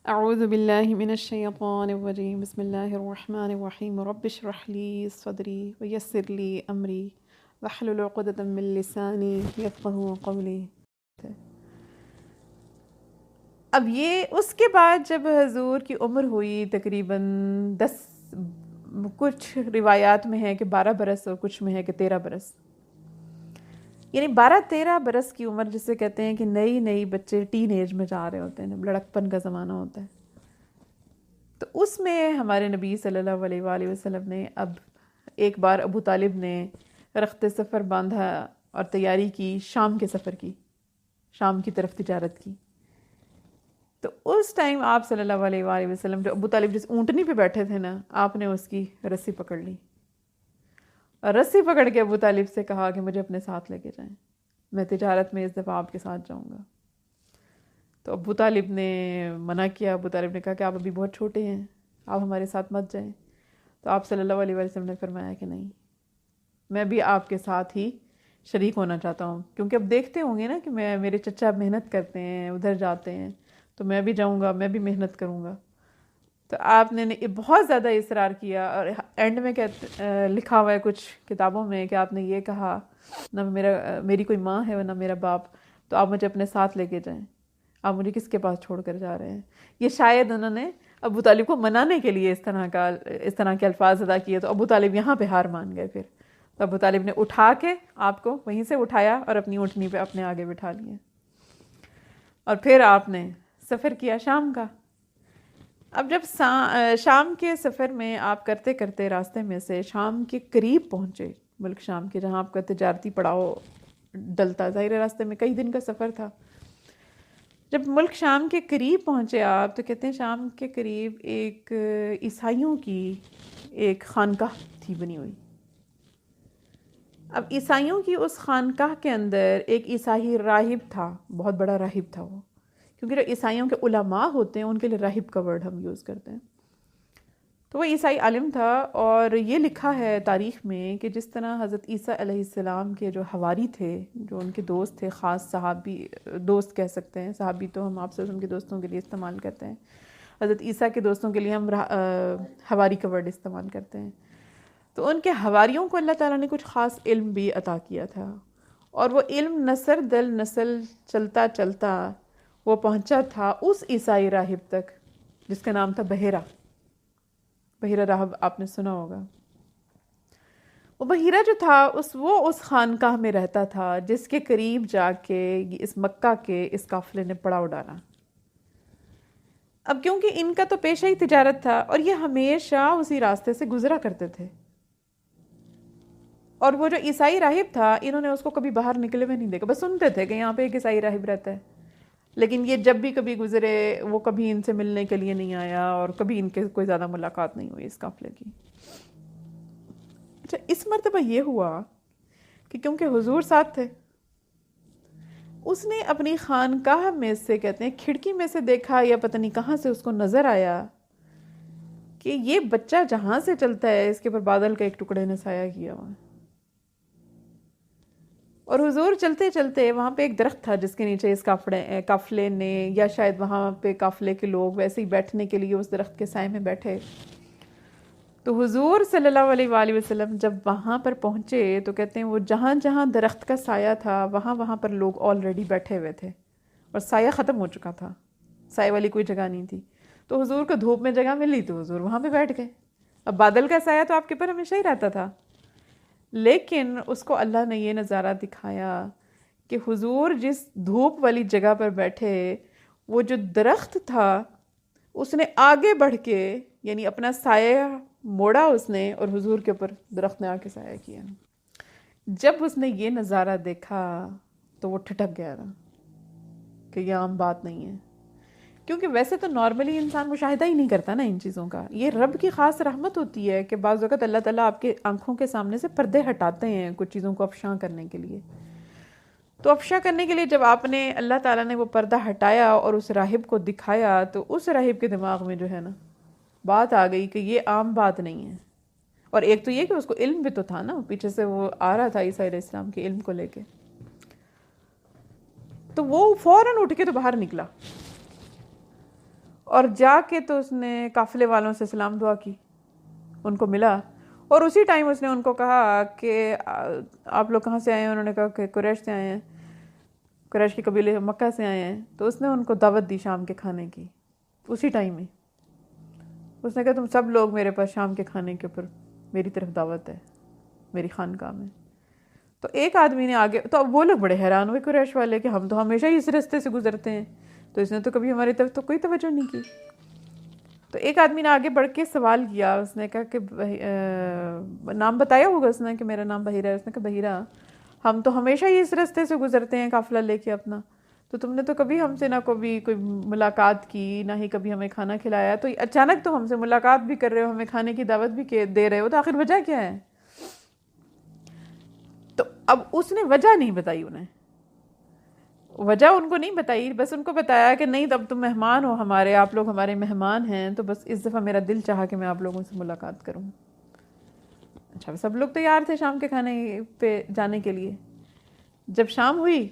اعوذ باللہ من الشیطان الرجیم بسم اللہ الرحمن الرحیم رب اشرح لی صدری ویسر لی امری واحلل عقدۃ من لسانی یفقہوا قولی۔ اب یہ اس کے بعد جب حضور کی عمر ہوئی تقریباً 10، کچھ روایات میں ہے کہ 12 برس اور کچھ میں ہے کہ 13 برس، یعنی 12-13 برس کی عمر جسے کہتے ہیں کہ نئی نئی بچے ٹین ایج میں جا رہے ہوتے ہیں، جب لڑکپن کا زمانہ ہوتا ہے، تو اس میں ہمارے نبی صلی اللہ علیہ وآلہ وسلم نے اب ایک بار ابو طالب نے رخت سفر باندھا اور تیاری کی شام کے سفر کی، شام کی طرف تجارت کی۔ تو اس ٹائم آپ صلی اللہ علیہ وآلہ وسلم جو ابو طالب جس اونٹنی پہ بیٹھے تھے نا، آپ نے اس کی رسی پکڑ لی اور رسی پکڑ کے ابو طالب سے کہا کہ مجھے اپنے ساتھ لے کے جائیں، میں تجارت میں اس دفعہ آپ کے ساتھ جاؤں گا۔ تو ابو طالب نے منع کیا، ابو طالب نے کہا کہ آپ ابھی بہت چھوٹے ہیں، آپ ہمارے ساتھ مت جائیں۔ تو آپ صلی اللہ علیہ وسلم نے فرمایا کہ نہیں، میں بھی آپ کے ساتھ ہی شریک ہونا چاہتا ہوں، کیونکہ اب دیکھتے ہوں گے نا کہ میرے چچا محنت کرتے ہیں، ادھر جاتے ہیں، تو میں بھی جاؤں گا، میں بھی محنت کروں گا۔ تو آپ نے بہت زیادہ اصرار کیا، اور اینڈ میں لکھا ہوا ہے کچھ کتابوں میں کہ آپ نے یہ کہا، نہ میری کوئی ماں ہے نہ میرا باپ، تو آپ مجھے اپنے ساتھ لے کے جائیں، آپ مجھے کس کے پاس چھوڑ کر جا رہے ہیں۔ یہ شاید انہوں نے ابو طالب کو منانے کے لیے اس طرح کے الفاظ ادا کیے، تو ابو طالب یہاں پہ ہار مان گئے۔ پھر تو ابو طالب نے اٹھا کے آپ کو وہیں سے اٹھایا اور اپنی اونٹنی پہ اپنے آگے بٹھا لیا، اور پھر آپ نے سفر کیا شام کا۔ اب جب شام کے سفر میں آپ کرتے کرتے راستے میں سے شام کے قریب پہنچے، ملک شام کے، جہاں آپ کا تجارتی پڑاؤ ڈلتا، ظاہر راستے میں کئی دن کا سفر تھا۔ جب ملک شام کے قریب پہنچے آپ، تو کہتے ہیں شام کے قریب ایک عیسائیوں کی ایک خانقاہ تھی بنی ہوئی۔ اب عیسائیوں کی اس خانقاہ کے اندر ایک عیسائی راہب تھا، بہت بڑا راہب تھا وہ، کیونکہ جو عیسائیوں کے علماء ہوتے ہیں ان کے لیے راہب کا ورڈ ہم یوز کرتے ہیں۔ تو وہ عیسائی عالم تھا، اور یہ لکھا ہے تاریخ میں کہ جس طرح حضرت عیسیٰ علیہ السلام کے جو حواری تھے، جو ان کے دوست تھے، خاص صحابی دوست کہہ سکتے ہیں، صحابی تو ہم آپ صلی اللہ علیہ وسلم کے دوستوں کے لیے استعمال کرتے ہیں، حضرت عیسیٰ کے دوستوں کے لیے ہم حواری کا ورڈ استعمال کرتے ہیں۔ تو ان کے حواریوں کو اللہ تعالیٰ نے کچھ خاص علم بھی عطا کیا تھا، اور وہ علم نسل دل نسل چلتا چلتا وہ پہنچا تھا اس عیسائی راہب تک جس کا نام تھا بحیرہ راہب، آپ نے سنا ہوگا۔ وہ بحیرہ جو تھا وہ اس خانقاہ میں رہتا تھا جس کے قریب جا کے اس مکہ کے اس قافلے نے پڑاؤ ڈالا۔ اب کیونکہ ان کا تو پیشہ ہی تجارت تھا، اور یہ ہمیشہ اسی راستے سے گزرا کرتے تھے، اور وہ جو عیسائی راہب تھا انہوں نے اس کو کبھی باہر نکلے ہوئے نہیں دیکھا، بس سنتے تھے کہ یہاں پہ ایک عیسائی راہب رہتا ہے، لیکن یہ جب بھی کبھی گزرے وہ کبھی ان سے ملنے کے لیے نہیں آیا، اور کبھی ان کے کوئی زیادہ ملاقات نہیں ہوئی اس قافلے کی۔ اچھا، اس مرتبہ یہ ہوا کہ کیونکہ حضور ساتھ تھے، اس نے اپنی خانقاہ میں سے کہتے ہیں کھڑکی میں سے دیکھا، یا پتہ نہیں کہاں سے اس کو نظر آیا کہ یہ بچہ جہاں سے چلتا ہے اس کے اوپر بادل کا ایک ٹکڑے نے سایہ کیا ہوا ہے۔ اور حضور چلتے چلتے وہاں پہ ایک درخت تھا جس کے نیچے اس قافلے نے، یا شاید وہاں پہ قافلے کے لوگ ویسے ہی بیٹھنے کے لیے اس درخت کے سائے میں بیٹھے۔ تو حضور صلی اللہ علیہ وآلہ وسلم جب وہاں پر پہنچے تو کہتے ہیں وہ جہاں جہاں درخت کا سایہ تھا وہاں پر لوگ آلریڈی بیٹھے ہوئے تھے، اور سایہ ختم ہو چکا تھا، سائے والی کوئی جگہ نہیں تھی۔ تو حضور کو دھوپ میں جگہ ملی تو حضور وہاں پہ بیٹھ گئے۔ اب بادل کا سایہ تو آپ کے پر ہمیشہ ہی رہتا تھا، لیکن اس کو اللہ نے یہ نظارہ دکھایا کہ حضور جس دھوپ والی جگہ پر بیٹھے، وہ جو درخت تھا اس نے آگے بڑھ کے، یعنی اپنا سایہ موڑا اس نے، اور حضور کے اوپر درخت نے آ کے سایہ کیا۔ جب اس نے یہ نظارہ دیکھا تو وہ ٹھٹک گیا نا کہ یہ عام بات نہیں ہے، کیونکہ ویسے تو نارملی انسان مشاہدہ ہی نہیں کرتا نا ان چیزوں کا۔ یہ رب کی خاص رحمت ہوتی ہے کہ بعض وقت اللہ تعالیٰ آپ کے آنکھوں کے سامنے سے پردے ہٹاتے ہیں کچھ چیزوں کو افشاں کرنے کے لیے۔ تو افشاں کرنے کے لیے جب آپ نے، اللہ تعالیٰ نے وہ پردہ ہٹایا اور اس راہب کو دکھایا، تو اس راہب کے دماغ میں جو ہے نا بات آ گئی کہ یہ عام بات نہیں ہے۔ اور ایک تو یہ کہ اس کو علم بھی تو تھا نا، پیچھے سے وہ آ رہا تھا عیسیٰ علیہ السلام کے علم کو لے کے، تو وہ فوراً اٹھ کے تو باہر نکلا، اور جا کے تو اس نے قافلے والوں سے سلام دعا کی، ان کو ملا، اور اسی ٹائم اس نے ان کو کہا کہ آپ لوگ کہاں سے آئے ہیں؟ انہوں نے کہا کہ قریش سے آئے ہیں، قریش کے قبیلے مکہ سے آئے ہیں. تو اس نے ان کو دعوت دی شام کے کھانے کی. اسی ٹائم میں اس نے کہا تم سب لوگ میرے پاس شام کے کھانے کے اوپر میری طرف دعوت ہے میری خانقاہ میں. تو ایک آدمی نے آگے، تو اب وہ لوگ بڑے حیران ہوئے قریش والے کہ ہم تو ہمیشہ ہی اس راستے سے گزرتے ہیں، تو اس نے تو کبھی ہماری طرف تو کوئی توجہ نہیں کی. تو ایک آدمی نے آگے بڑھ کے سوال کیا، اس نے کہا کہ نام بتایا ہوگا اس نے کہ میرا نام بحیرہ ہے. اس نے کہا بحیرہ ہم تو ہمیشہ ہی اس راستے سے گزرتے ہیں قافلہ لے کے اپنا، تو تم نے تو کبھی ہم سے نہ کوئی ملاقات کی، نہ ہی کبھی ہمیں کھانا کھلایا، تو اچانک تم ہم سے ملاقات بھی کر رہے ہو، ہمیں کھانے کی دعوت بھی دے رہے ہو، تو آخر وجہ کیا ہے؟ تو اب اس نے وجہ نہیں بتائی، انہیں وجہ ان کو نہیں بتائی، بس ان کو بتایا کہ نہیں اب تم مہمان ہو ہمارے، آپ لوگ ہمارے مہمان ہیں، تو بس اس دفعہ میرا دل چاہا کہ میں آپ لوگوں سے ملاقات کروں. اچھا سب لوگ تیار تھے شام کے کھانے پہ جانے کے لیے. جب شام ہوئی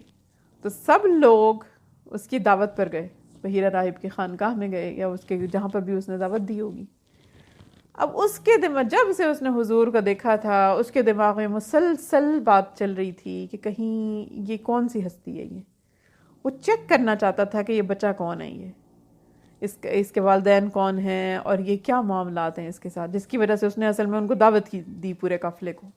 تو سب لوگ اس کی دعوت پر گئے، بحیرہ راہب کی خانقاہ میں گئے، یا اس کے جہاں پر بھی اس نے دعوت دی ہوگی. اب اس کے دماغ، جب سے اس نے حضور کو دیکھا تھا، اس کے دماغ میں مسلسل بات چل رہی تھی کہ کہیں یہ کون سی ہستی ہے، یہ وہ چیک کرنا چاہتا تھا کہ یہ بچہ کون ہے، یہ اس کے والدین کون ہیں، اور یہ کیا معاملات ہیں اس کے ساتھ، جس کی وجہ سے اس نے اصل میں ان کو دعوت دی پورے قافلے کو.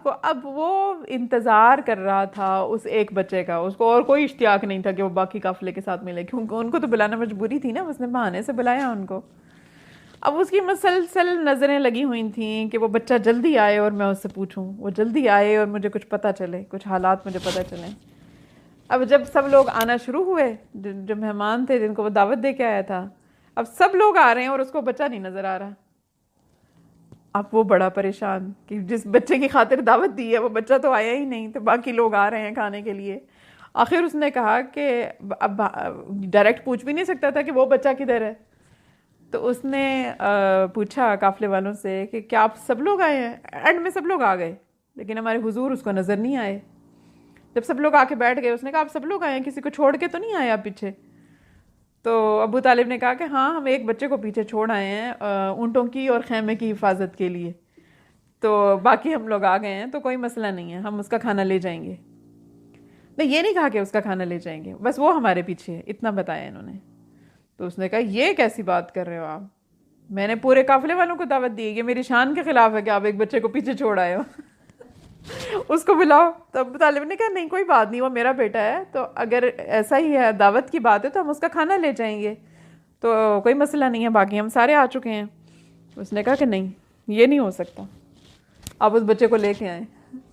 اب وہ انتظار کر رہا تھا اس ایک بچے کا، اس کو اور کوئی اشتیاق نہیں تھا کہ وہ باقی قافلے کے ساتھ ملے، کیونکہ ان کو تو بلانا مجبوری تھی نا، اس نے بہانے سے بلایا ان کو. اب اس کی مسلسل نظریں لگی ہوئی تھیں کہ وہ بچہ جلدی آئے اور میں اس سے پوچھوں، وہ جلدی آئے اور مجھے کچھ پتہ چلے، کچھ حالات مجھے پتہ چلیں. اب جب سب لوگ آنا شروع ہوئے، جو مہمان تھے جن کو وہ دعوت دے کے آیا تھا، اب سب لوگ آ رہے ہیں اور اس کو بچہ نہیں نظر آ رہا. اب وہ بڑا پریشان کہ جس بچے کی خاطر دعوت دی ہے وہ بچہ تو آیا ہی نہیں، تو باقی لوگ آ رہے ہیں کھانے کے لیے. آخر اس نے کہا کہ اب ڈائریکٹ پوچھ بھی نہیں سکتا تھا کہ وہ بچہ کدھر ہے، تو اس نے پوچھا قافلے والوں سے کہ کیا آپ سب لوگ آئے ہیں؟ اینڈ میں سب لوگ آ گئے، لیکن ہمارے حضور اس کو نظر نہیں آئے. جب سب لوگ آ کے بیٹھ گئے، اس نے کہا آپ سب لوگ آئے ہیں، کسی کو چھوڑ کے تو نہیں آئے آپ پیچھے؟ تو ابو طالب نے کہا کہ ہاں ہم ایک بچے کو پیچھے چھوڑ آئے ہیں اونٹوں کی اور خیمے کی حفاظت کے لیے، تو باقی ہم لوگ آ گئے ہیں، تو کوئی مسئلہ نہیں ہے، ہم اس کا کھانا لے جائیں گے. نہیں، یہ نہیں کہا کہ اس کا کھانا لے جائیں گے، بس وہ ہمارے پیچھے ہے، اتنا بتایا انہوں نے. تو اس نے کہا یہ کیسی بات کر رہے ہو آپ، میں نے پورے قافلے والوں کو دعوت دی ہے، یہ میری شان کے خلاف ہے کہ آپ ایک بچے کو پیچھے چھوڑ آئے ہو. اس کو بلاؤ. تو ابو طالب نے کہا نہیں کوئی بات نہیں، وہ میرا بیٹا ہے، تو اگر ایسا ہی ہے دعوت کی بات ہے تو ہم اس کا کھانا لے جائیں گے، تو کوئی مسئلہ نہیں ہے، باقی ہم سارے آ چکے ہیں. اس نے کہا کہ نہیں یہ نہیں ہو سکتا، آپ اس بچے کو لے کے آئیں،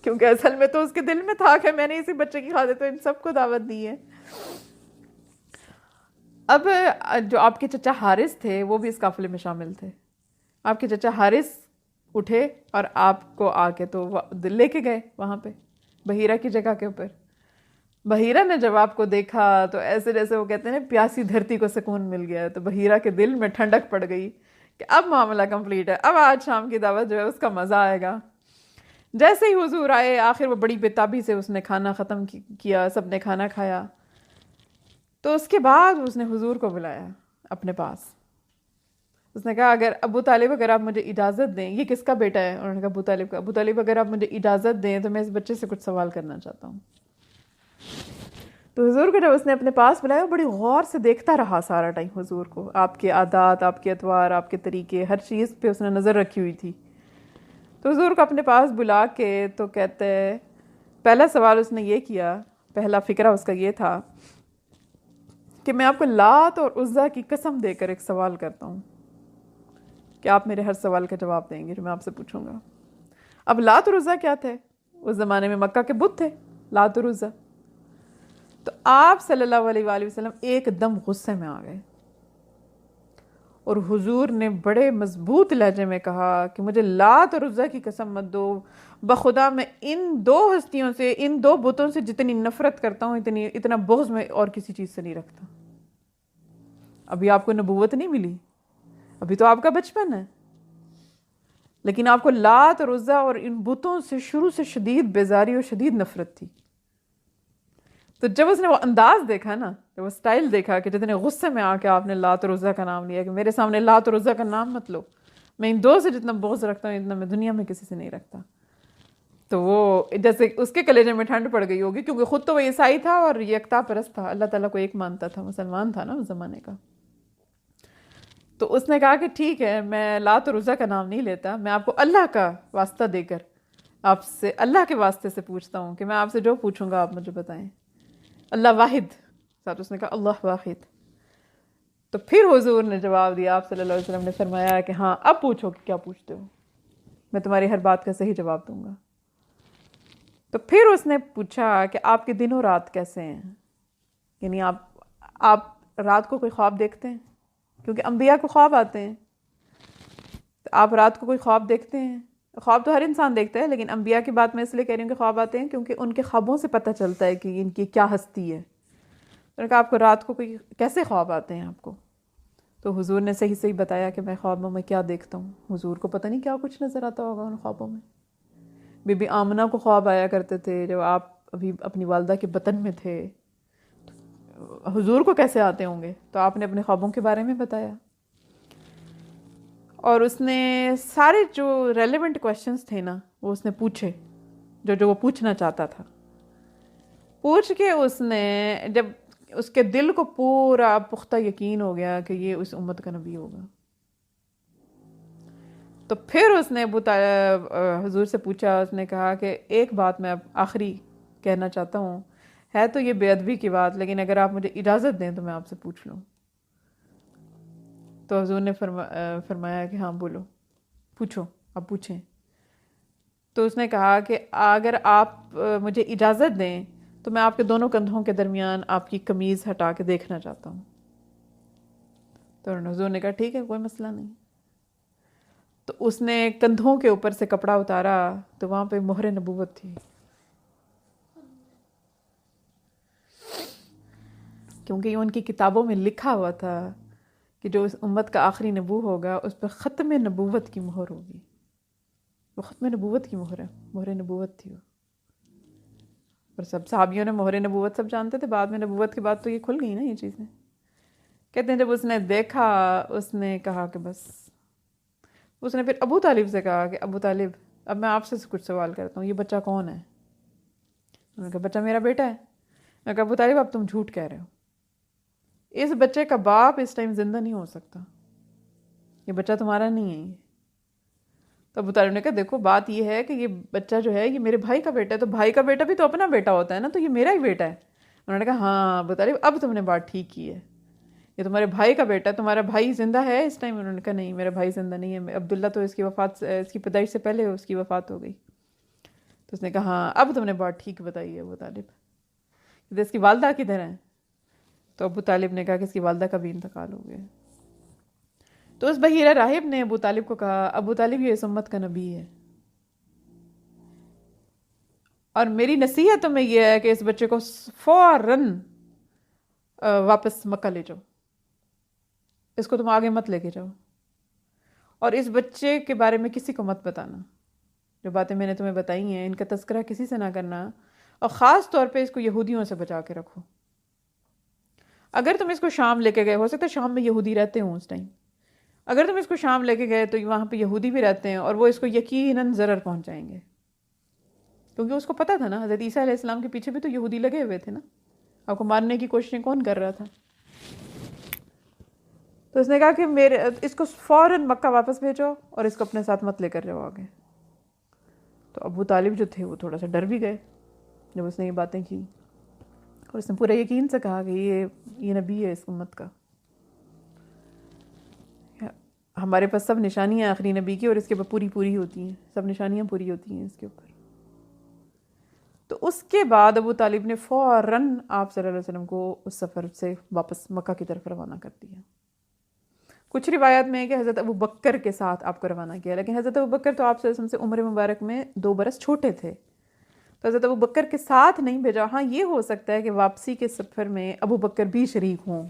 کیونکہ اصل میں تو اس کے دل میں تھا کہ میں نے اسی بچے کی خاطر تو ان سب کو دعوت دی ہے. اب جو آپ کے چچا حارث تھے وہ بھی اس قافلے میں شامل تھے. آپ کے چچا حارث اٹھے اور آپ کو آ کے تو لے کے گئے وہاں پہ بحیرہ کی جگہ کے اوپر. بحیرہ نے جب آپ کو دیکھا تو ایسے جیسے وہ کہتے ہیں نا پیاسی دھرتی کو سکون مل گیا، تو بحیرہ کے دل میں ٹھنڈک پڑ گئی کہ اب معاملہ کمپلیٹ ہے، اب آج شام کی دعوت جو ہے اس کا مزہ آئے گا. جیسے ہی حضور آئے، آخر وہ بڑی بےتابی سے اس نے کھانا ختم کیا، سب نے کھانا کھایا. تو اس کے بعد اس نے حضور کو بلایا اپنے پاس. اس نے کہا اگر ابو طالب اگر آپ مجھے اجازت دیں، یہ کس کا بیٹا ہے؟ انہوں نے کہا ابو طالب کا. ابو طالب اگر آپ مجھے اجازت دیں تو میں اس بچے سے کچھ سوال کرنا چاہتا ہوں. تو حضور کو جب اس نے اپنے پاس بلایا، بڑی غور سے دیکھتا رہا سارا ٹائم حضور کو، آپ کے عادات، آپ کے اطوار، آپ کے طریقے، ہر چیز پہ اس نے نظر رکھی ہوئی تھی. تو حضور کو اپنے پاس بلا کے تو کہتے، پہلا سوال اس نے یہ کیا، پہلا فکرہ اس کا یہ تھا کہ میں آپ کو لات اور عزیٰ کی قسم دے کر ایک سوال کرتا ہوں کہ آپ میرے ہر سوال کا جواب دیں گے جو میں آپ سے پوچھوں گا. اب لات اور عزیٰ کیا تھے؟ اس زمانے میں مکہ کے بت تھے لات اور عزیٰ. تو آپ صلی اللہ علیہ وآلہ وسلم ایک دم غصے میں آ گئے، اور حضور نے بڑے مضبوط لہجے میں کہا کہ مجھے لات اور عزیٰ کی قسم مت دو، بخدا میں ان دو ہستیوں سے، ان دو بتوں سے جتنی نفرت کرتا ہوں اتنا بغض میں اور کسی چیز سے نہیں رکھتا. ابھی آپ کو نبوت نہیں ملی، ابھی تو آپ کا بچپن ہے، لیکن آپ کو لات اور عزیٰ اور ان بتوں سے شروع سے شدید بیزاری اور شدید نفرت تھی. تو جب اس نے وہ انداز دیکھا نا، جب وہ سٹائل دیکھا کہ جتنے غصے میں آ کے آپ نے لات اور عزیٰ کا نام لیا کہ میرے سامنے لات اور عزیٰ کا نام مت لو، میں ان دو سے جتنا بغض رکھتا ہوں اتنا میں دنیا میں کسی سے نہیں رکھتا، تو وہ جیسے اس کے کلیجے میں ٹھنڈ پڑ گئی ہوگی، کیونکہ خود تو وہ عیسائی تھا اور یکتا پرست تھا، اللہ تعالیٰ کو ایک مانتا تھا، مسلمان تھا نا اس زمانے کا۔ تو اس نے کہا کہ ٹھیک ہے، میں لات اور عزیٰ کا نام نہیں لیتا، میں آپ کو اللہ کا واسطہ دے کر آپ سے اللہ کے واسطے سے پوچھتا ہوں کہ میں آپ سے جو پوچھوں گا آپ مجھے بتائیں، اللہ واحد، ساتھ اس نے کہا اللہ واحد۔ تو پھر حضور نے جواب دیا، آپ صلی اللہ علیہ وسلم نے فرمایا کہ ہاں اب پوچھو کہ کیا پوچھتے ہو، میں تمہاری ہر بات کا صحیح جواب دوں گا۔ تو پھر اس نے پوچھا کہ آپ کے دن و رات کیسے ہیں، یعنی آپ رات کو کوئی خواب دیکھتے ہیں؟ کیونکہ انبیاء کو خواب آتے ہیں، تو آپ رات کو کوئی خواب دیکھتے ہیں؟ خواب تو ہر انسان دیکھتا ہے، لیکن انبیاء کی بات میں اس لیے کہہ رہی ہوں کہ خواب آتے ہیں کیونکہ ان کے خوابوں سے پتہ چلتا ہے کہ ان کی کیا ہستی ہے۔ تو نے کہا آپ کو رات کو کوئی کیسے خواب آتے ہیں آپ کو؟ تو حضور نے صحیح صحیح بتایا کہ میں خوابوں میں کیا دیکھتا ہوں۔ حضور کو پتہ نہیں کیا کچھ نظر آتا ہوگا ان خوابوں میں۔ بی بی آمنہ کو خواب آیا کرتے تھے جب آپ ابھی اپنی والدہ کے بطن میں تھے، حضور کو کیسے آتے ہوں گے؟ تو آپ نے اپنے خوابوں کے بارے میں بتایا، اور اس نے سارے جو ریلیونٹ کویسچنس تھے نا وہ اس نے پوچھے، جو وہ پوچھنا چاہتا تھا، پوچھ کے اس نے جب اس کے دل کو پورا پختہ یقین ہو گیا کہ یہ اس امت کا نبی ہوگا، تو پھر اس نے حضور سے پوچھا، اس نے کہا کہ ایک بات میں اب آخری کہنا چاہتا ہوں، ہے تو یہ بے ادبی کی بات، لیکن اگر آپ مجھے اجازت دیں تو میں آپ سے پوچھ لوں۔ تو حضور نے فرمایا کہ ہاں بولو، پوچھو، اب پوچھیں۔ تو اس نے کہا کہ اگر آپ مجھے اجازت دیں تو میں آپ کے دونوں کندھوں کے درمیان آپ کی قمیض ہٹا کے دیکھنا چاہتا ہوں۔ تو حضور نے کہا ٹھیک ہے، کوئی مسئلہ نہیں۔ تو اس نے کندھوں کے اوپر سے کپڑا اتارا تو وہاں پہ مہر نبوت تھی، کیونکہ یہ ان کی کتابوں میں لکھا ہوا تھا کہ جو اس امت کا آخری نبو ہوگا اس پہ ختم نبوت کی مہر ہوگی۔ وہ ختم نبوت کی مہر ہے، مہر نبوت تھی وہ، اور سب صحابیوں نے مہر نبوت سب جانتے تھے، بعد میں نبوت کے بعد تو یہ کھل گئی نا یہ چیزیں۔ کہتے ہیں جب اس نے دیکھا اس نے کہا کہ بس، اس نے پھر ابو طالب سے کہا کہ ابو طالب اب میں آپ سے کچھ سوال کرتا ہوں، یہ بچہ کون ہے؟ انہوں نے کہا بچہ میرا بیٹا ہے۔ میں نے کہا ابو طالب اب تم جھوٹ کہہ رہے ہو، اس بچے کا باپ اس ٹائم زندہ نہیں ہو سکتا، یہ بچہ تمہارا نہیں ہے۔ یہ تو ابو طالب نے کہا دیکھو بات یہ ہے کہ یہ بچہ جو ہے یہ میرے بھائی کا بیٹا ہے، تو بھائی کا بیٹا بھی تو اپنا بیٹا ہوتا ہے نا، تو یہ میرا ہی بیٹا ہے۔ انہوں نے کہا ہاں ابو طالب اب تم نے بات ٹھیک کی ہے، یہ تمہارے بھائی کا بیٹا ہے، تمہارا بھائی زندہ ہے اس ٹائم؟ انہوں نے کہا نہیں میرا بھائی زندہ نہیں ہے، عبداللہ تو اس کی پیدائش سے پہلے اس کی وفات ہو گئی۔ تو اس نے کہا ہاں اب تم نے بات ٹھیک بتائی ہے ابو طالب، کہ اس کی والدہ کدھر ہیں؟ تو ابو طالب نے کہا کہ اس کی والدہ کا بھی انتقال ہو گیا۔ تو اس بحیرہ راہب نے ابو طالب کو کہا ابو طالب یہ اس امت کا نبی ہے، اور میری نصیحت تمہیں یہ ہے کہ اس بچے کو فوراً واپس مکہ لے جاؤ، اس کو تم آگے مت لے کے جاؤ، اور اس بچے کے بارے میں کسی کو مت بتانا، جو باتیں میں نے تمہیں بتائی ہیں ان کا تذکرہ کسی سے نہ کرنا، اور خاص طور پہ اس کو یہودیوں سے بچا کے رکھو۔ اگر تم اس کو شام لے کے گئے، ہو سکتا ہے شام میں یہودی رہتے ہوں اس ٹائم، اگر تم اس کو شام لے کے گئے تو وہاں پہ یہودی بھی رہتے ہیں اور وہ اس کو یقیناً ضرر پہنچائیں گے، کیونکہ اس کو پتہ تھا نا حضرت عیسیٰ علیہ السلام کے پیچھے بھی تو یہودی لگے ہوئے تھے نا، آپ کو مارنے کی کوششیں کون کر رہا تھا؟ تو اس نے کہا کہ اس کو فوراً مکہ واپس بھیجو اور اس کو اپنے ساتھ مت لے کر جاؤ آگے۔ تو ابو طالب جو تھے وہ تھوڑا سا ڈر بھی گئے جب اس نے یہ باتیں کی، اور اس نے پورے یقین سے کہا کہ یہ نبی ہے اس امت کا، ہمارے پاس سب نشانیاں آخری نبی کی اور اس کے اوپر پوری ہوتی ہیں، سب نشانیاں پوری ہوتی ہیں اس کے اوپر۔ تو اس کے بعد ابو طالب نے فوراً آپ صلی اللہ علیہ وسلم کو اس سفر سے واپس مکہ کی طرف روانہ کر دیا۔ کچھ روایات میں ہے کہ حضرت ابو بکر کے ساتھ آپ کو روانہ کیا، لیکن حضرت ابو بکر تو آپ صلی اللہ علیہ وسلم سے عمر مبارک میں 2 برس چھوٹے تھے، تو حضرت ابو بکر کے ساتھ نہیں بھیجا۔ ہاں یہ ہو سکتا ہے کہ واپسی کے سفر میں ابو بکر بھی شریک ہوں،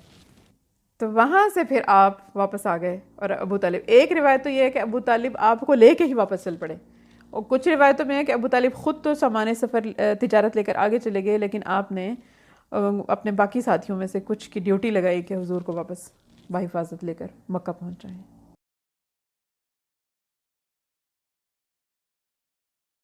تو وہاں سے پھر آپ واپس آ گئے، اور ابو طالب، ایک روایت تو یہ ہے کہ ابو طالب آپ کو لے کے ہی واپس چل پڑے، اور کچھ روایتوں میں ہے کہ ابو طالب خود تو سامان سفر تجارت لے کر آگے چلے گئے، لیکن آپ نے اپنے باقی ساتھیوں میں سے کچھ کی ڈیوٹی لگائی کہ حضور کو واپس بحفاظت لے کر مکہ پہنچ جائیں.